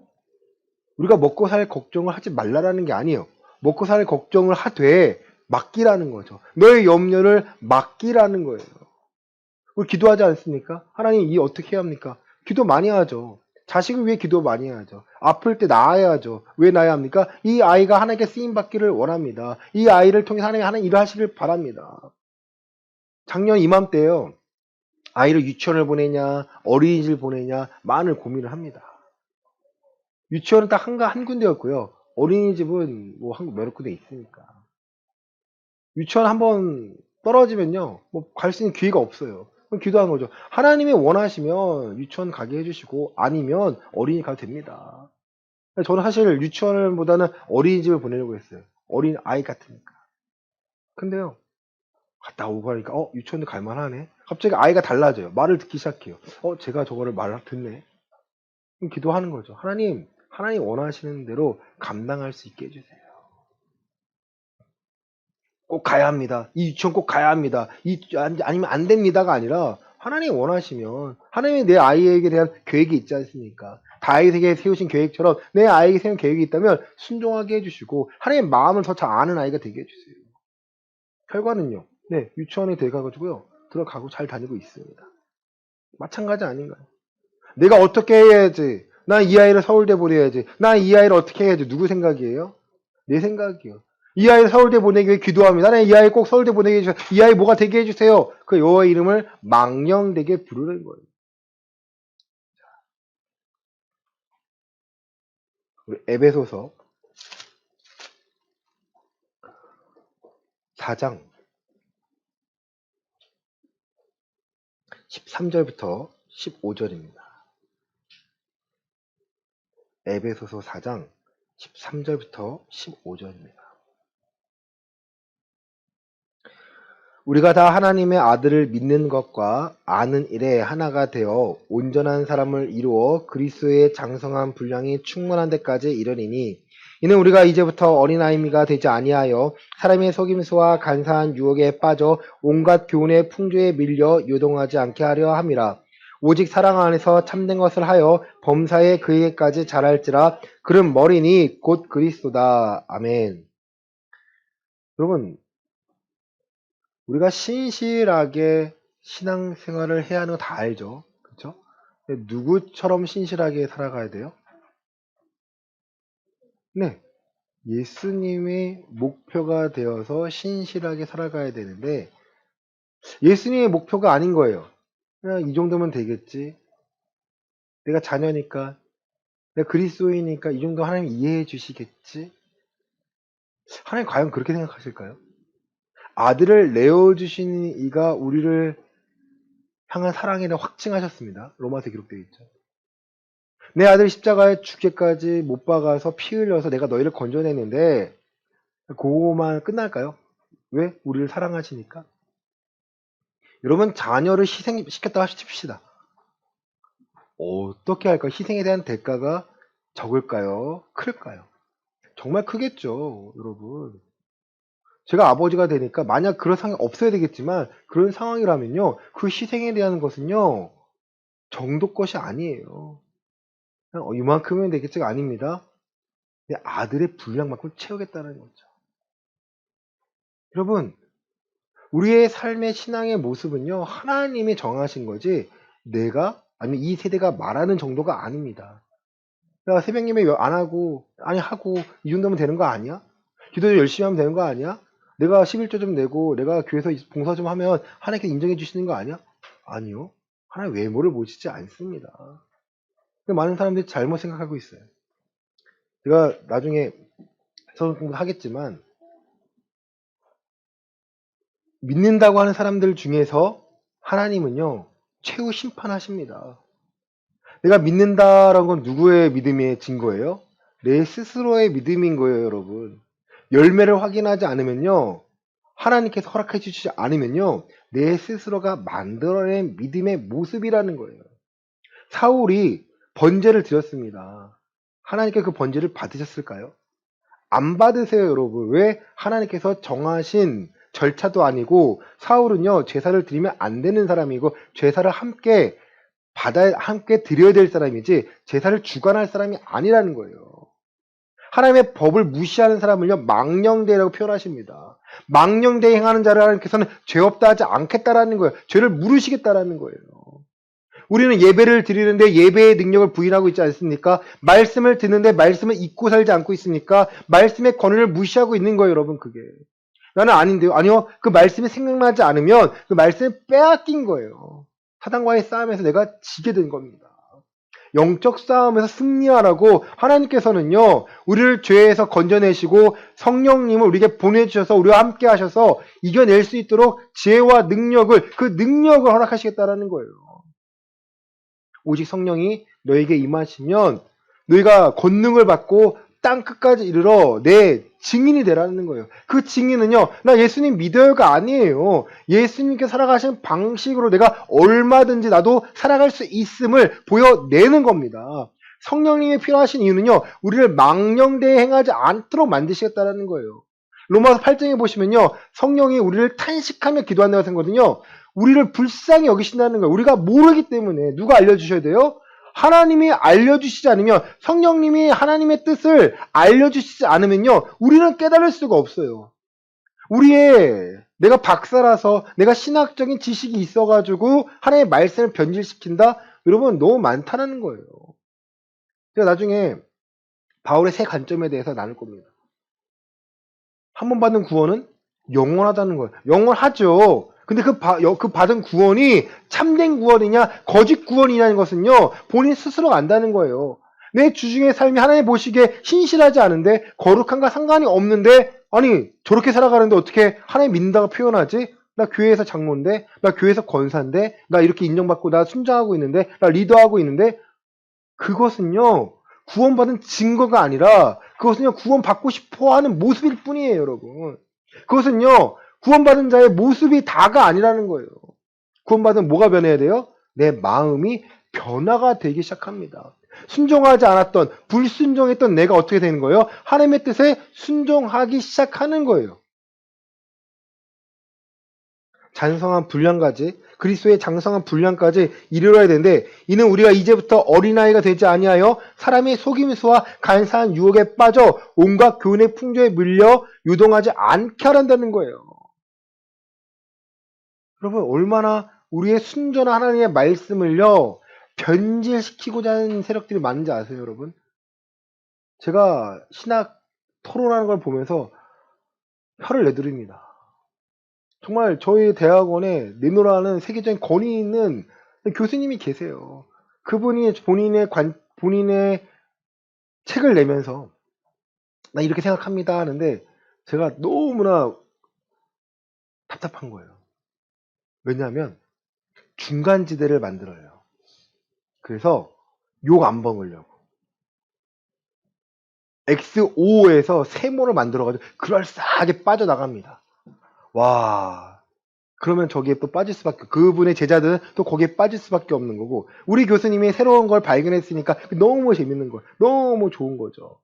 우리가 먹고 살 걱정을 하지 말라라는 게 아니에요. 먹고 살 걱정을 하되 맡기라는 거죠. 너의 염려를 맡기라는 거예요. 우리 기도하지 않습니까? 하나님, 이 어떻게 해야 합니까? 기도 많이 하죠. 자식을 위해 기도 많이 해야죠. 아플 때 낳아야죠. 왜 낳아야 합니까? 이 아이가 하나님께 쓰임받기를 원합니다. 이 아이를 통해서 하나님 일을 하시길 바랍니다. 작년 이맘때요. 아이를 유치원을 보내냐 어린이집을 보내냐 많은 고민을 합니다. 유치원은 딱 한 군데였고요. 어린이집은 뭐 한국 여러 군데 있으니까. 유치원 한번 떨어지면요. 뭐 갈 수 있는 기회가 없어요. 그럼 기도하는 거죠. 하나님이 원하시면 유치원 가게 해주시고 아니면 어린이 가도 됩니다. 저는 사실 유치원보다는 어린이집을 보내려고 했어요. 어린 아이 같으니까. 근데요, 갔다 오고 하니까 유치원도 갈만하네. 갑자기 아이가 달라져요. 말을 듣기 시작해요. 제가 저거를 말을 듣네. 그럼 기도하는 거죠. 하나님 원하시는 대로 감당할 수 있게 해주세요. 꼭 가야 합니다. 이 유치원 꼭 가야 합니다. 아니면 안 됩니다가 아니라 하나님 원하시면 하나님이 내 아이에게 대한 계획이 있지 않습니까? 다윗에게 세우신 계획처럼 내 아이에게 세운 계획이 있다면 순종하게 해주시고 하나님의 마음을 더 잘 아는 아이가 되게 해주세요. 결과는요. 네, 유치원에 돼가지고요. 들어가고 잘 다니고 있습니다. 마찬가지 아닌가요? 내가 어떻게 해야지? 나 이 아이를 서울대 보내야지. 나 이 아이를 어떻게 해야지? 누구 생각이에요? 내 생각이요. 이 아이를 서울대 보내기 위해 기도합니다. 나는 이 아이 꼭 서울대 보내게 해주세요. 이 아이 뭐가 되게 해주세요. 그 여호와의 이름을 망령되게 부르는 거예요. 우리 에베소서 4장 13절부터 15절입니다. 에베소서 4장 13절부터 15절입니다. 우리가 다 하나님의 아들을 믿는 것과 아는 일에 하나가 되어 온전한 사람을 이루어 그리스도의 장성한 분량이 충만한 데까지 이르리니 이는 우리가 이제부터 어린아이미가 되지 아니하여 사람의 속임수와 간사한 유혹에 빠져 온갖 교훈의 풍조에 밀려 요동하지 않게 하려 함이라. 오직 사랑 안에서 참된 것을 하여 범사에 그에게까지 자랄지라. 그는 머리니 곧 그리스도다. 아멘. 여러분, 우리가 신실하게 신앙생활을 해야 하는 거 다 알죠? 그렇죠? 누구처럼 신실하게 살아가야 돼요? 네. 예수님의 목표가 되어서 신실하게 살아가야 되는데 예수님의 목표가 아닌 거예요. 그냥 이 정도면 되겠지. 내가 자녀니까, 내가 그리스도이니까 이 정도 하나님 이해해 주시겠지. 하나님 과연 그렇게 생각하실까요? 아들을 내어주신 이가 우리를 향한 사랑에 확증하셨습니다. 로마서에 기록되어 있죠. 내 아들 십자가에 죽게까지 못 박아서 피 흘려서 내가 너희를 건져냈는데 그거만 끝날까요? 왜? 우리를 사랑하시니까. 여러분 자녀를 희생시켰다 하십시다. 어떻게 할까요? 희생에 대한 대가가 적을까요? 클까요? 정말 크겠죠, 여러분. 제가 아버지가 되니까 만약 그런 상황이 없어야 되겠지만 그런 상황이라면요. 그 희생에 대한 것은요. 정도 것이 아니에요. 그냥 이만큼은 되겠지가 아닙니다. 내 아들의 분량만큼 채우겠다는 거죠. 여러분, 우리의 삶의 신앙의 모습은요. 하나님이 정하신 거지 내가 아니면 이 세대가 말하는 정도가 아닙니다. 야, 새벽 예배 안 하고 아니 하고 이 정도면 되는 거 아니야? 기도 열심히 하면 되는 거 아니야? 내가 11조 좀 내고 내가 교회에서 봉사 좀 하면 하나님께 인정해 주시는 거 아니야? 아니요. 하나님 외모를 보시지 않습니다. 많은 사람들이 잘못 생각하고 있어요. 제가 나중에 성경 공부 하겠지만 믿는다고 하는 사람들 중에서 하나님은요 최후 심판하십니다. 내가 믿는다라는 건 누구의 믿음의 증거예요? 내 스스로의 믿음인 거예요, 여러분. 열매를 확인하지 않으면요, 하나님께서 허락해 주시지 않으면요, 내 스스로가 만들어낸 믿음의 모습이라는 거예요. 사울이 번제를 드렸습니다. 하나님께 그 번제를 받으셨을까요? 안 받으세요, 여러분. 왜? 하나님께서 정하신 절차도 아니고 사울은요 제사를 드리면 안 되는 사람이고 제사를 함께 드려야 될 사람이지 제사를 주관할 사람이 아니라는 거예요. 하나님의 법을 무시하는 사람을요 망령되라고 표현하십니다. 망령되이 행하는 자를 하나님께서는 죄 없다 하지 않겠다라는 거예요. 죄를 물으시겠다라는 거예요. 우리는 예배를 드리는데 예배의 능력을 부인하고 있지 않습니까? 말씀을 듣는데 말씀을 잊고 살지 않고 있습니까? 말씀의 권위를 무시하고 있는 거예요, 여러분. 그게 나는 아닌데요. 아니요, 그 말씀이 생각나지 않으면 그 말씀을 빼앗긴 거예요. 사단과의 싸움에서 내가 지게 된 겁니다. 영적 싸움에서 승리하라고 하나님께서는요, 우리를 죄에서 건져내시고 성령님을 우리에게 보내주셔서 우리와 함께 하셔서 이겨낼 수 있도록 지혜와 그 능력을 허락하시겠다라는 거예요. 오직 성령이 너에게 임하시면 너희가 권능을 받고 땅 끝까지 이르러 내 증인이 되라는 거예요. 그 증인은요, 나 예수님 믿어요가 아니에요. 예수님께 살아가신 방식으로 내가 얼마든지 나도 살아갈 수 있음을 보여내는 겁니다. 성령님이 필요하신 이유는요, 우리를 망령되이 행하지 않도록 만드시겠다는 거예요. 로마서 8장에 보시면요, 성령이 우리를 탄식하며 기도한다고 생각하거든요. 우리를 불쌍히 여기신다는 거예요. 우리가 모르기 때문에. 누가 알려주셔야 돼요? 하나님이 알려주시지 않으면, 성령님이 하나님의 뜻을 알려주시지 않으면요, 우리는 깨달을 수가 없어요. 내가 박사라서 내가 신학적인 지식이 있어가지고 하나님의 말씀을 변질시킨다? 여러분, 너무 많다는 거예요. 제가 나중에 바울의 세 관점에 대해서 나눌 겁니다. 한 번 받은 구원은 영원하다는 거예요. 영원하죠. 근데 그 받은 구원이 참된 구원이냐 거짓 구원이냐는 것은요, 본인 스스로가 안다는 거예요. 내 주중의 삶이 하나님 보시기에 신실하지 않은데, 거룩한가 상관이 없는데, 아니 저렇게 살아가는데 어떻게 하나님 믿는다고 표현하지? 나 교회에서 장로인데, 나 교회에서 권사인데, 나 이렇게 인정받고 나 순장하고 있는데, 나 리더하고 있는데, 그것은요 구원받은 증거가 아니라 그것은요 구원받고 싶어하는 모습일 뿐이에요, 여러분. 그것은요 구원받은 자의 모습이 다가 아니라는 거예요. 구원받은 뭐가 변해야 돼요? 내 마음이 변화가 되기 시작합니다. 순종하지 않았던, 불순종했던 내가 어떻게 되는 거예요? 하나님의 뜻에 순종하기 시작하는 거예요. 장성한 분량까지, 그리스도의 장성한 분량까지 이르러야 되는데, 이는 우리가 이제부터 어린아이가 되지 아니하여 사람의 속임수와 간사한 유혹에 빠져 온갖 교훈의 풍조에 물려 유동하지 않게 하란다는 거예요. 여러분, 얼마나 우리의 순전한 하나님의 말씀을요 변질시키고자 하는 세력들이 많은지 아세요, 여러분? 제가 신학 토론하는 걸 보면서 혀를 내두릅니다. 정말 저희 대학원에 내노라는 세계적인 권위 있는 교수님이 계세요. 그분이 본인의 책을 내면서 나 이렇게 생각합니다 하는데, 제가 너무나 답답한 거예요. 왜냐하면 중간지대를 만들어요. 그래서 욕 안 먹으려고 X5에서 세모를 만들어가지고 그럴싸하게 빠져나갑니다. 와, 그러면 저기에 또 빠질 수밖에, 그분의 제자들은 또 거기에 빠질 수밖에 없는 거고, 우리 교수님이 새로운 걸 발견했으니까 너무 재밌는 거예요. 너무 좋은 거죠.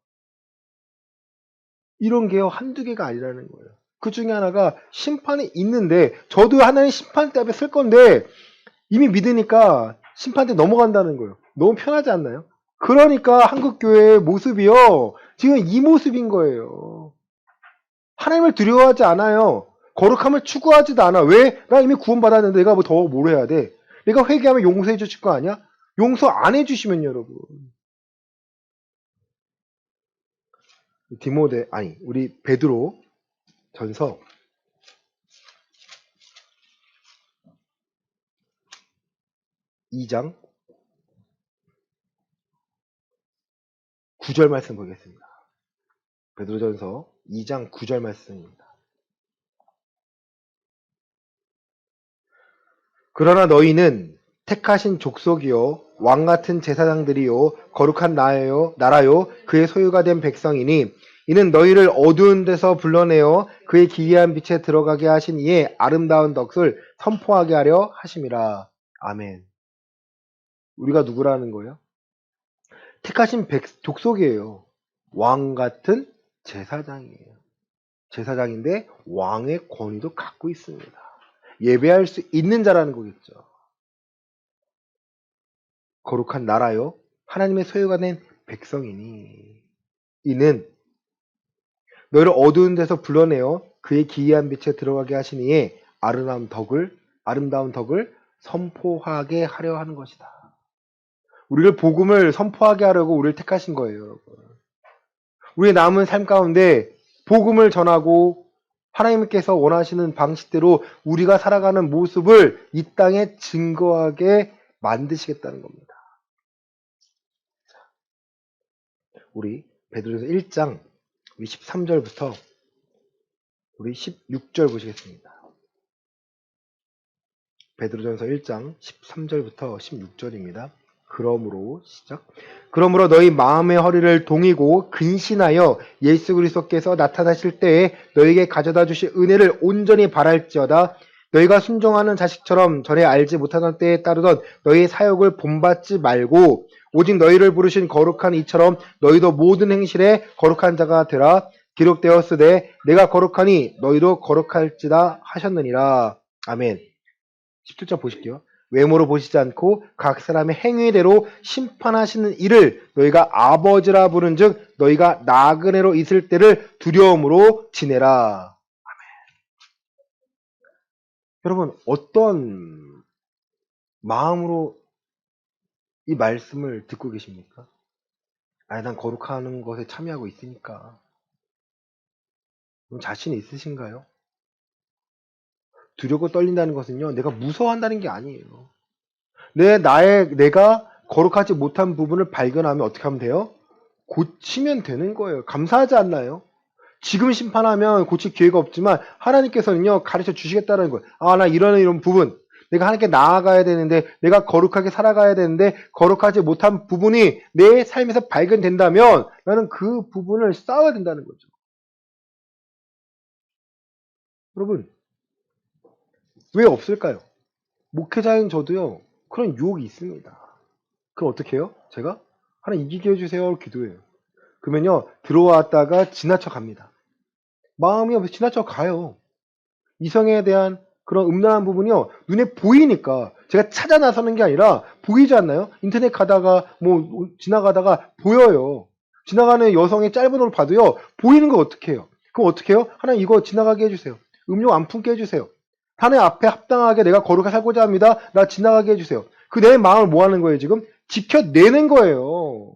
이런 게요 한두 개가 아니라는 거예요. 그 중에 하나가 심판이 있는데, 저도 하나님 심판대 앞에 설 건데 이미 믿으니까 심판대 넘어간다는 거예요. 너무 편하지 않나요? 그러니까 한국교회의 모습이요 지금 이 모습인 거예요. 하나님을 두려워하지 않아요. 거룩함을 추구하지도 않아. 왜? 나 이미 구원받았는데 내가 뭐 더 뭘 해야 돼? 내가 회개하면 용서해 주실 거 아니야? 용서 안 해주시면, 여러분, 우리 베드로 전서 2장 9절 말씀 보겠습니다. 베드로전서 2장 9절 말씀입니다. 그러나 너희는 택하신 족속이요 왕같은 제사장들이요 거룩한 나라요 그의 소유가 된 백성이니, 이는 너희를 어두운 데서 불러내어 그의 기이한 빛에 들어가게 하신 이의 아름다운 덕을 선포하게 하려 하심이라. 아멘. 우리가 누구라는 거예요? 택하신 족속이에요. 왕같은 제사장이에요. 제사장인데 왕의 권위도 갖고 있습니다. 예배할 수 있는 자라는 거겠죠. 거룩한 나라요 하나님의 소유가 된 백성이니, 이는 너희를 어두운 데서 불러내어 그의 기이한 빛에 들어가게 하시니 아름다운 덕을 선포하게 하려 하는 것이다. 우리를 복음을 선포하게 하려고 우리를 택하신 거예요, 여러분. 우리의 남은 삶 가운데 복음을 전하고 하나님께서 원하시는 방식대로 우리가 살아가는 모습을 이 땅에 증거하게 만드시겠다는 겁니다. 우리 베드로전서 1장 우리 13절부터 우리 16절 보시겠습니다. 베드로전서 1장 13절부터 16절입니다. 그러므로 시작. 그러므로 너희 마음의 허리를 동이고 근신하여 예수 그리스도께서 나타나실 때에 너희에게 가져다 주실 은혜를 온전히 바랄지어다. 너희가 순종하는 자식처럼 전에 알지 못하던 때에 따르던 너희의 사역을 본받지 말고 오직 너희를 부르신 거룩한 이처럼 너희도 모든 행실에 거룩한 자가 되라. 기록되었으되 내가 거룩하니 너희도 거룩할지다 하셨느니라. 아멘. 17절 보실게요. 외모로 보시지 않고 각 사람의 행위대로 심판하시는 이를 너희가 아버지라 부른즉 너희가 나그네로 있을 때를 두려움으로 지내라. 여러분, 어떤 마음으로 이 말씀을 듣고 계십니까? 아니, 난 거룩하는 것에 참여하고 있으니까. 자신이 있으신가요? 두렵고 떨린다는 것은요, 내가 무서워한다는 게 아니에요. 내가 거룩하지 못한 부분을 발견하면 어떻게 하면 돼요? 고치면 되는 거예요. 감사하지 않나요? 지금 심판하면 고칠 기회가 없지만 하나님께서는요, 가르쳐 주시겠다는 거예요. 아, 나 이런 부분. 내가 하나님께 나아가야 되는데, 내가 거룩하게 살아가야 되는데, 거룩하지 못한 부분이 내 삶에서 발견된다면 나는 그 부분을 쌓아야 된다는 거죠. 여러분, 왜 없을까요? 목회자인 저도요, 그런 유혹이 있습니다. 그럼 어떻게 해요? 제가? 하나님 이기게 해주세요. 기도해요. 그러면요, 들어왔다가 지나쳐 갑니다. 마음이 없이 지나쳐 가요. 이성에 대한 그런 음란한 부분이요, 눈에 보이니까 제가 찾아 나서는 게 아니라 보이지 않나요? 인터넷 가다가 지나가다가 보여요. 지나가는 여성의 짧은 옷을 봐도요, 보이는 거 어떻게 해요? 그럼 어떻게 해요? 하나님 이거 지나가게 해주세요. 음료 안 품게 해주세요. 하나님 앞에 합당하게 내가 거룩하게 살고자 합니다. 나 지나가게 해주세요. 그 내 마음을 뭐 하는 거예요, 지금? 지켜내는 거예요.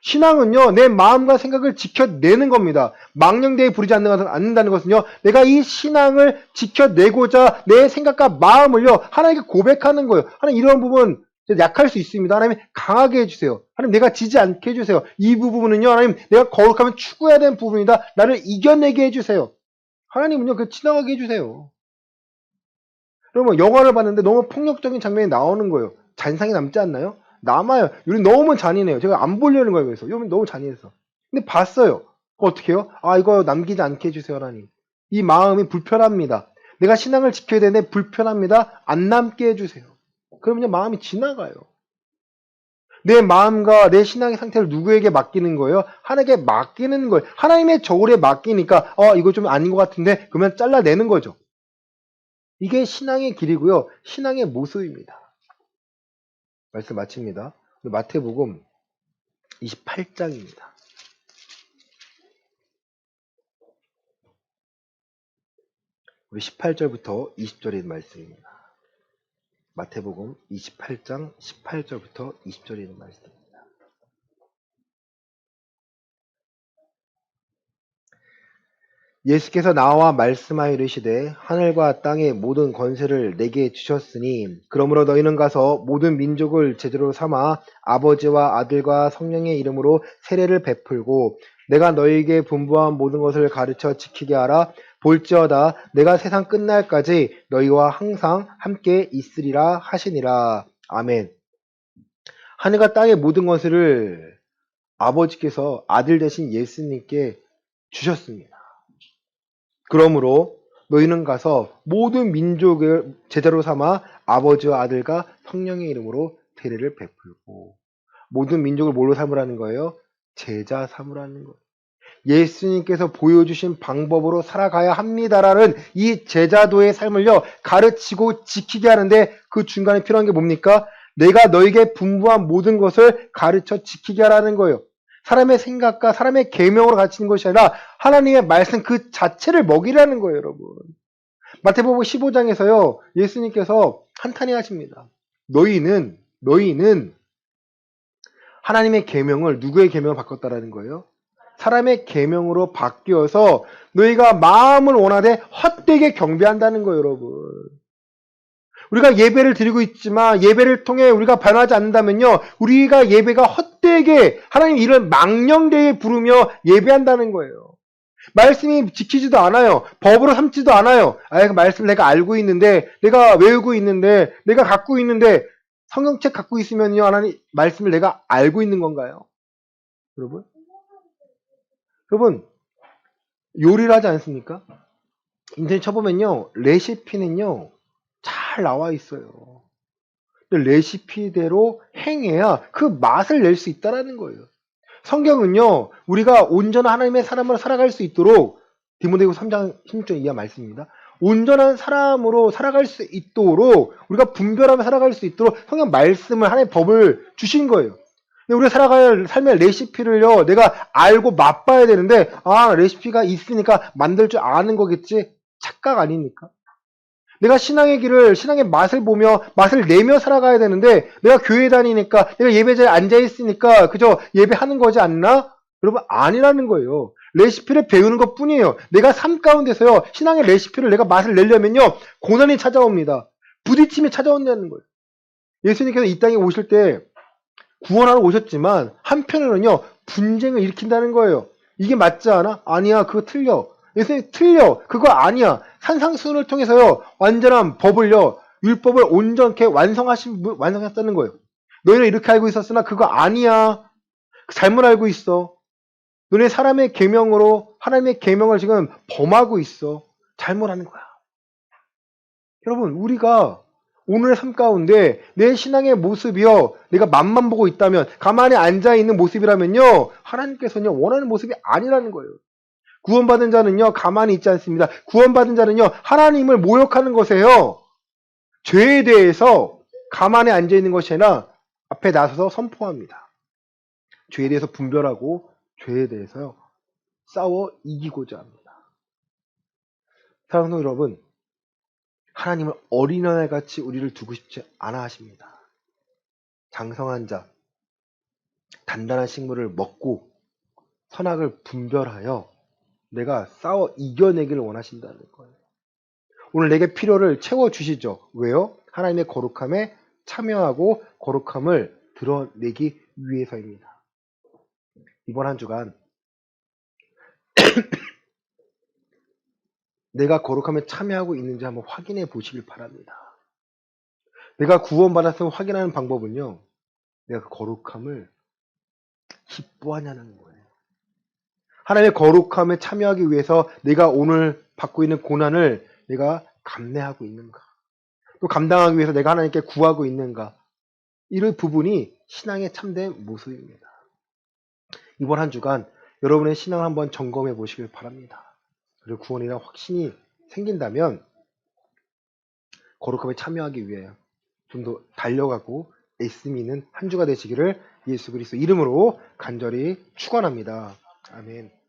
신앙은요, 내 마음과 생각을 지켜내는 겁니다. 망령되이 부리지 않는다는 것은요, 내가 이 신앙을 지켜내고자 내 생각과 마음을요, 하나님께 고백하는 거예요. 하나님 이런 부분 약할 수 있습니다. 하나님 강하게 해주세요. 하나님 내가 지지 않게 해주세요. 이 부분은요, 하나님 내가 거룩하면 추구해야 되는 부분이다. 나를 이겨내게 해주세요. 하나님은요, 그 지나가게 해주세요. 여러분, 영화를 봤는데 너무 폭력적인 장면이 나오는 거예요. 잔상이 남지 않나요? 남아요. 우리 너무 잔인해요. 제가 안 보려는 거예요. 그래서 여러분 너무 잔인해서. 근데 봤어요. 어떻게 해요? 아, 이거 남기지 않게 해주세요, 하나님. 이 마음이 불편합니다. 내가 신앙을 지켜야 되는데 불편합니다. 안 남게 해주세요. 그러면요, 마음이 지나가요. 내 마음과 내 신앙의 상태를 누구에게 맡기는 거예요? 하나님께 맡기는 거예요. 하나님의 저울에 맡기니까 이거 좀 아닌 것 같은데 그러면 잘라내는 거죠. 이게 신앙의 길이고요. 신앙의 모습입니다. 말씀 마칩니다. 마태복음 28장입니다. 우리 18절부터 20절의 말씀입니다. 마태복음 28장 18절부터 20절에 있는 말씀입니다. 예수께서 나와 말씀하여 이르시되 하늘과 땅의 모든 권세를 내게 주셨으니 그러므로 너희는 가서 모든 민족을 제자로 삼아 아버지와 아들과 성령의 이름으로 세례를 베풀고 내가 너희에게 분부한 모든 것을 가르쳐 지키게 하라. 볼지어다 내가 세상 끝날까지 너희와 항상 함께 있으리라 하시니라. 아멘. 하늘과 땅의 모든 것을 아버지께서 아들 대신 예수님께 주셨습니다. 그러므로 너희는 가서 모든 민족을 제자로 삼아 아버지와 아들과 성령의 이름으로 세례를 베풀고 모든 민족을 뭘로 삼으라는 거예요? 제자 삼으라는 거예요. 예수님께서 보여주신 방법으로 살아가야 합니다라는 이 제자도의 삶을요, 가르치고 지키게 하는데 그 중간에 필요한 게 뭡니까? 내가 너에게 분부한 모든 것을 가르쳐 지키게 하라는 거예요. 사람의 생각과 사람의 계명으로 가르치는 것이 아니라 하나님의 말씀 그 자체를 먹이라는 거예요, 여러분. 마태복음 15장에서요, 예수님께서 한탄해 하십니다. 너희는 하나님의 계명을 누구의 계명을 바꿨다라는 거예요? 사람의 계명으로 바뀌어서 너희가 마음을 원하되 헛되게 경배한다는 거예요, 여러분. 우리가 예배를 드리고 있지만 예배를 통해 우리가 변하지 않는다면요, 우리가 예배가 헛되게 하나님 이를 망령되게 부르며 예배한다는 거예요. 말씀이 지키지도 않아요. 법으로 삼지도 않아요. 그 말씀을 내가 알고 있는데, 내가 외우고 있는데, 내가 갖고 있는데, 성경책 갖고 있으면요, 하나님 말씀을 내가 알고 있는 건가요? 여러분? 여러분, 요리를 하지 않습니까? 인터넷 쳐보면요, 레시피는요, 잘 나와 있어요. 근데 레시피대로 행해야 그 맛을 낼 수 있다는 거예요. 성경은요, 우리가 온전한 하나님의 사람으로 살아갈 수 있도록, 디모데후서 3장 16절 이하 말씀입니다. 온전한 사람으로 살아갈 수 있도록, 우리가 분별하며 살아갈 수 있도록 성경 말씀을, 하나님의 법을 주신 거예요. 근데 우리가 살아갈 삶의 레시피를요, 내가 알고 맛봐야 되는데, 레시피가 있으니까 만들 줄 아는 거겠지? 착각 아닙니까? 내가 신앙의 길을, 신앙의 맛을 보며 맛을 내며 살아가야 되는데, 내가 교회 다니니까, 내가 예배자에 앉아있으니까 그저 예배하는 거지 않나? 여러분, 아니라는 거예요. 레시피를 배우는 것 뿐이에요. 내가 삶 가운데서요, 신앙의 레시피를 내가 맛을 내려면요, 고난이 찾아옵니다. 부딪힘이 찾아온다는 거예요. 예수님께서 이 땅에 오실 때 구원하러 오셨지만, 한편으로는요, 분쟁을 일으킨다는 거예요. 이게 맞지 않아? 아니야, 그거 틀려. 예수님 틀려. 그거 아니야. 산상수훈을 통해서요, 완전한 법을요, 율법을 온전케 완성하셨다는 거예요. 너희는 이렇게 알고 있었으나 그거 아니야. 잘못 알고 있어. 너네 사람의 계명으로 하나님의 계명을 지금 범하고 있어. 잘못하는 거야. 여러분, 우리가 오늘의 삶 가운데 내 신앙의 모습이요, 내가 맛만 보고 있다면, 가만히 앉아있는 모습이라면요, 하나님께서는요, 원하는 모습이 아니라는 거예요. 구원받은 자는요, 가만히 있지 않습니다. 구원받은 자는요, 하나님을 모욕하는 것에요, 죄에 대해서 가만히 앉아있는 것이 아니라 앞에 나서서 선포합니다. 죄에 대해서 분별하고 죄에 대해서요, 싸워 이기고자 합니다. 사랑하는 여러분, 하나님은 어린아이같이 우리를 두고 싶지 않아 하십니다. 장성한 자, 단단한 식물을 먹고 선악을 분별하여 내가 싸워 이겨내기를 원하신다는 거예요. 오늘 내게 필요를 채워주시죠. 왜요? 하나님의 거룩함에 참여하고 거룩함을 드러내기 위해서입니다. 이번 한 주간 내가 거룩함에 참여하고 있는지 한번 확인해 보시길 바랍니다. 내가 구원받았음을 확인하는 방법은요, 내가 그 거룩함을 기뻐하냐는 거예요. 하나님의 거룩함에 참여하기 위해서 내가 오늘 받고 있는 고난을 내가 감내하고 있는가? 또 감당하기 위해서 내가 하나님께 구하고 있는가? 이런 부분이 신앙의 참된 모습입니다. 이번 한 주간 여러분의 신앙을 한번 점검해 보시길 바랍니다. 그리고 구원이란 확신이 생긴다면 거룩함에 참여하기 위해 좀 더 달려가고 애씀이 있는 한 주가 되시기를 예수 그리스도 이름으로 간절히 축원합니다. 아멘.